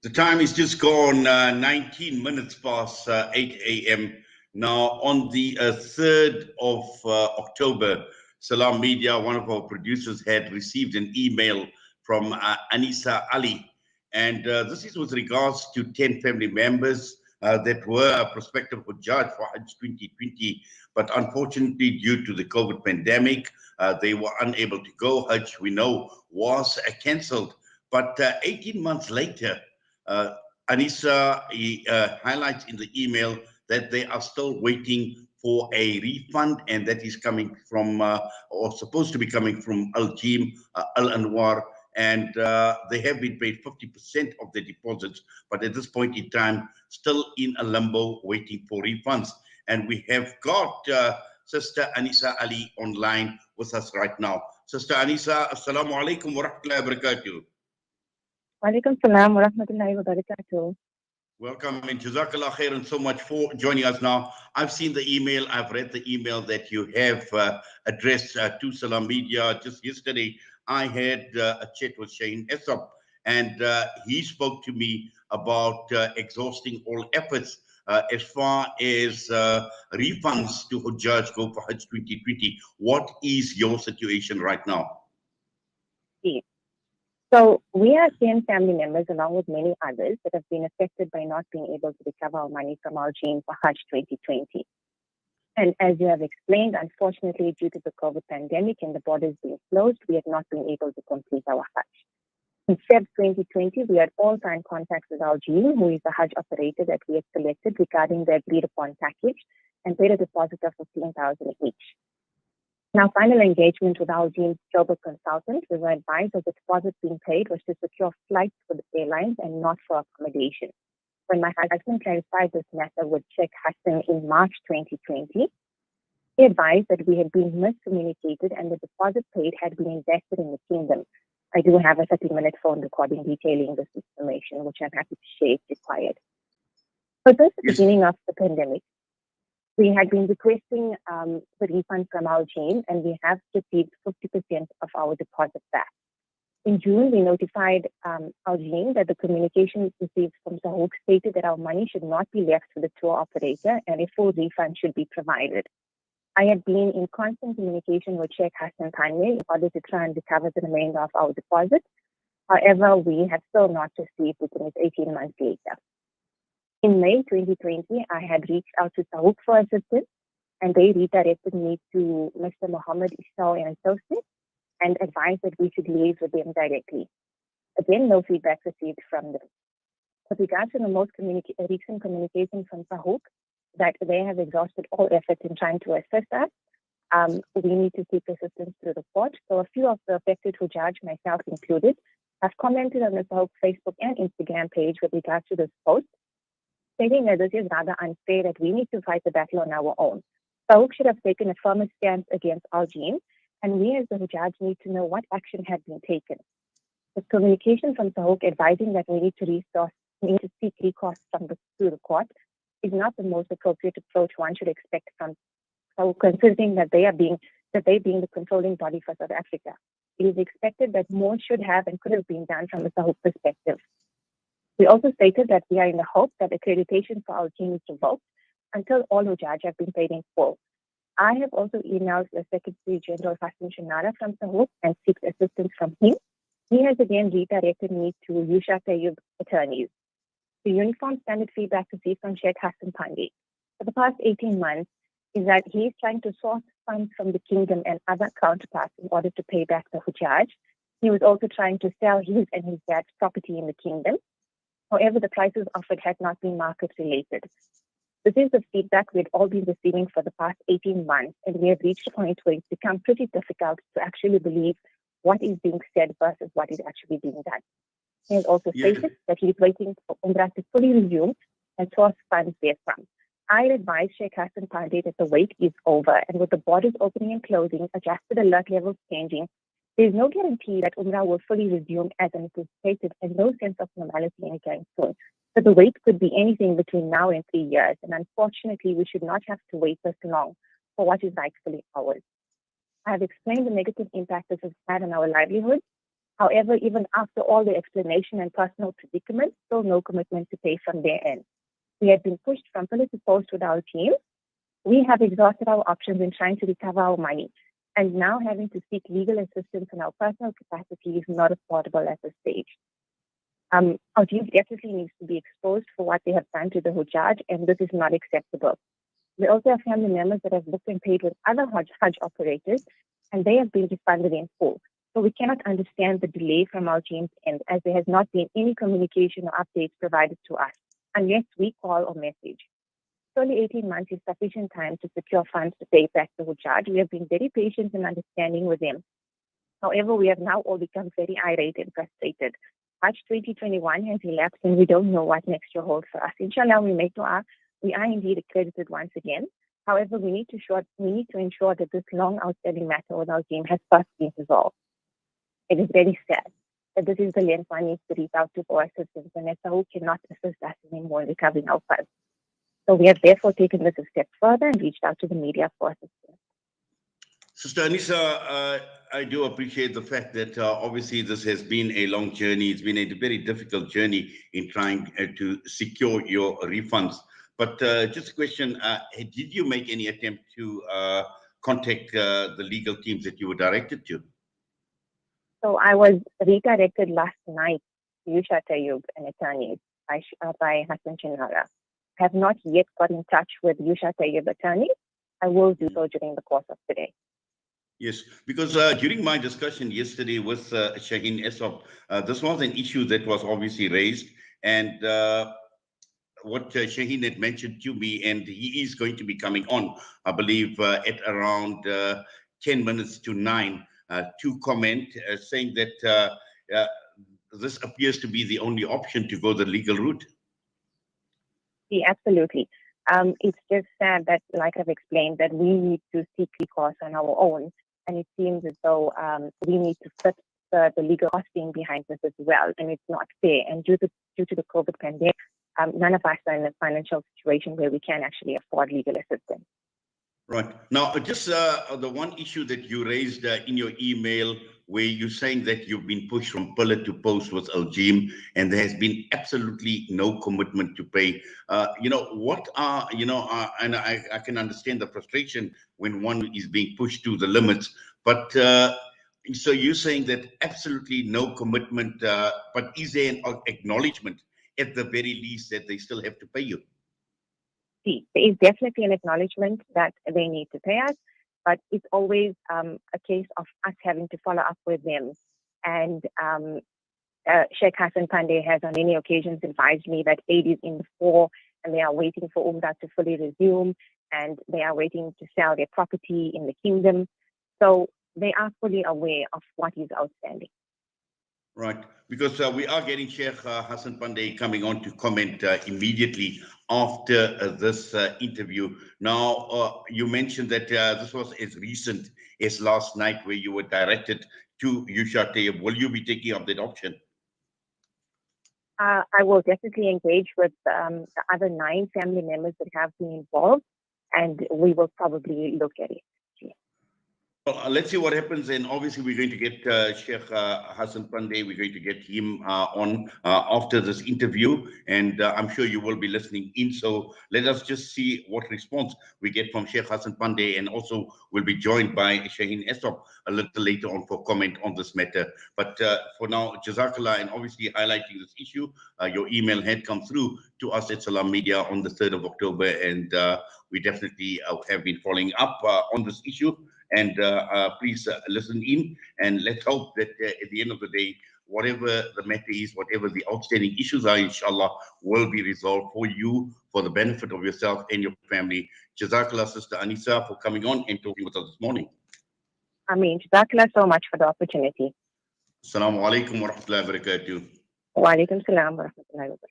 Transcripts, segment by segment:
The time is just gone 19 minutes past 8 a.m. Now, on the 3rd of October, Salam Media, one of our producers, had received an email from Anisa Alli. And this is with regards to 10 family members that were prospective Hujaaj for Hajj 2020. But unfortunately, due to the COVID pandemic, they were unable to go. Hajj, we know, was cancelled. But 18 months later, uh, Anisa highlights in the email that they are still waiting for a refund, and that is coming from, or supposed to be coming from Al Jim, Al Anwar, and they have been paid 50% of their deposits, but at this point in time, still in a limbo, waiting for refunds. And we have got Sister Anisa Ali online with us right now. Sister Anisa, Assalamu alaikum wa rahmatullahi wa barakatuh. Walaikum salam wa rahmatullahi wa barakatuh. Welcome and Jazakallah khairan so much for joining us now. I've seen the email, I've read the email that you have addressed to Salam Media. Just yesterday, I had a chat with Shane Essop, and he spoke to me about exhausting all efforts as far as refunds to Hujjaj go for Hajj 2020. What is your situation right now? Yes. So we are 10 family members along with many others that have been affected by not being able to recover our money from our Jane for Hajj 2020. And as you have explained, unfortunately, due to the COVID pandemic and the borders being closed, we have not been able to complete our Hajj. In Feb 2020, we had all time contacts with Al Jeen, who is the Hajj operator that we had selected regarding the agreed upon package, and paid a deposit of 15,000 each. Now, final engagement with Al Jeen's Joburg consultant, we were advised that the deposit being paid was to secure flights for the airlines and not for accommodation. When my husband clarified this matter with Sheikh Hassan in March 2020, he advised that we had been miscommunicated and the deposit paid had been invested in the kingdom. I do have a 30-minute phone recording detailing this information, which I'm happy to share if required. So since the beginning of the pandemic, we had been requesting the refund from our Jane, and we have received 50% of our deposit back. In June, we notified our Jane that the communication received from Sahuk stated that our money should not be left for the tour operator and a full refund should be provided. I had been in constant communication with Sheikh Hassan Tanya in order to try and recover the remainder of our deposit. However, we have still not received it, and it's 18 months later. In May 2020, I had reached out to Sahuk for assistance, and they redirected me to Mr. Muhammad Ishao and Associates and advised that we should liaise with them directly. Again, no feedback received from them. With regards to the most recent communication from Sahuk, that they have exhausted all efforts in trying to assist us, we need to seek assistance through the court. So a few of the affected Hujaaj, myself included, have commented on the Sahuk Facebook and Instagram page with regards to this post, stating that this is rather unfair, that we need to fight the battle on our own. Sahuk should have taken a firmer stance against Al Jeen, and we as the Hujaaj need to know what action had been taken. The communication from Sahuk advising that we need to seek recourse through the court is not the most appropriate approach one should expect from Sahuk, considering that they being the controlling body for South Africa. It is expected that more should have and could have been done from a Sahuk perspective. We also stated that we are in the hope that accreditation for our team is revoked until all Hujaaj have been paid in full. I have also emailed the Secretary General Hassan Shanara from Sahuk and seeked assistance from him. He has again redirected me to Yusha Tayyub attorneys. The uniform standard feedback received from Sheikh Hassan Pandey for the past 18 months is that he is trying to source funds from the kingdom and other counterparts in order to pay back the Hujaaj. He was also trying to sell his and his dad's property in the kingdom. However, the prices offered had not been market related. This is the feedback we've all been receiving for the past 18 months, and we have reached a point where it's become pretty difficult to actually believe what is being said versus what is actually being done. He has also stated that he is waiting for Umrah to fully resume and source funds therefrom. I advise Sheikh Hassan Pandey that the wait is over, and with the borders opening and closing, adjusted alert levels changing, there is no guarantee that Umrah will fully resume as anticipated, and no sense of normality anytime soon. So the wait could be anything between now and 3 years, and unfortunately, we should not have to wait this long for what is rightfully ours. I have explained the negative impact this has had on our livelihood, However, even after all the explanation and personal predicament, still no commitment to pay from their end. We have been pushed from pillar to post with our team. We have exhausted our options in trying to recover our money, and now having to seek legal assistance in our personal capacity is not affordable at this stage. Our team definitely needs to be exposed for what they have done to the Hujaaj, and this is not acceptable. We also have family members that have booked and paid with other Hajj operators, and they have been refunded in full. So we cannot understand the delay from our team's end, as there has not been any communication or updates provided to us, unless we call or message. Only 18 months is sufficient time to secure funds to pay back the Hujaaj. We have been very patient and understanding with them. However, we have now all become very irate and frustrated. March 2021 has elapsed and we don't know what next year holds for us. Inshallah, we make dua. We are indeed accredited once again. However, we need to ensure that this long outstanding matter with our team has first been resolved. It is very sad that this is the length one needs to reach out to for assistance, and SAO cannot assist us anymore in recovering our funds. So we have therefore taken this a step further and reached out to the media for assistance. Sister Anisa, I do appreciate the fact that obviously this has been a long journey. It's been a very difficult journey in trying to secure your refunds. But just a question, did you make any attempt to contact the legal teams that you were directed to? So I was redirected last night to Hujaaj, an attorney, by Hassan Chinara. I have not yet got in touch with Hujaaj attorney. I will do so during the course of today. Yes, because during my discussion yesterday with Shaheen Esop, this was an issue that was obviously raised, and what Shaheen had mentioned to me, and he is going to be coming on, I believe, at around 10 minutes to 9 to comment, saying that this appears to be the only option to go the legal route. Yeah, absolutely. It's just sad that, like I've explained, that we need to seek recourse on our own. And it seems as though we need to fit the legal costing behind this as well. And it's not fair. And due to the COVID pandemic, none of us are in a financial situation where we can actually afford legal assistance. Right. Now, just the one issue that you raised in your email, where you're saying that you've been pushed from pillar to post with Al-Jim, and there has been absolutely no commitment to pay. What are, and I can understand the frustration when one is being pushed to the limits, but so you're saying that absolutely no commitment, but is there an acknowledgement at the very least that they still have to pay you? There is definitely an acknowledgement that they need to pay us, but it's always a case of us having to follow up with them. And Sheikh Hassan Pandey has on many occasions advised me that aid is in the fore and they are waiting for Umrah to fully resume, and they are waiting to sell their property in the kingdom. So they are fully aware of what is outstanding. Right, because we are getting Sheikh Hassan Pandey coming on to comment immediately after this interview. Now, you mentioned that this was as recent as last night, where you were directed to Hujaaj. Will you be taking up that option? I will definitely engage with the other 9 family members that have been involved, and we will probably look at it. Well, let's see what happens, and obviously we're going to get Sheikh Hassan Pandey. We're going to get him on after this interview, and I'm sure you will be listening in. So let us just see what response we get from Sheikh Hassan Pandey, and also we'll be joined by Shaheen Esop a little later on for comment on this matter. But for now, Jazakallah, and obviously highlighting this issue, your email had come through to us at Salam Media on the 3rd of October, and we definitely have been following up on this issue. And please listen in, and let's hope that at the end of the day, whatever the matter is, whatever the outstanding issues are, inshallah, will be resolved for you, for the benefit of yourself and your family. Jazakallah, Sister Anisa, for coming on and talking with us this morning. Ameen. Jazakallah so much for the opportunity. Assalamu alaikum wa rahmatullahi wa barakatuh. Wa alaikum salam wa rahmatullahi wa barakatuh.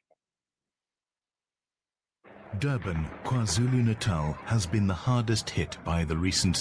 Durban, KwaZulu-Natal has been the hardest hit by the recent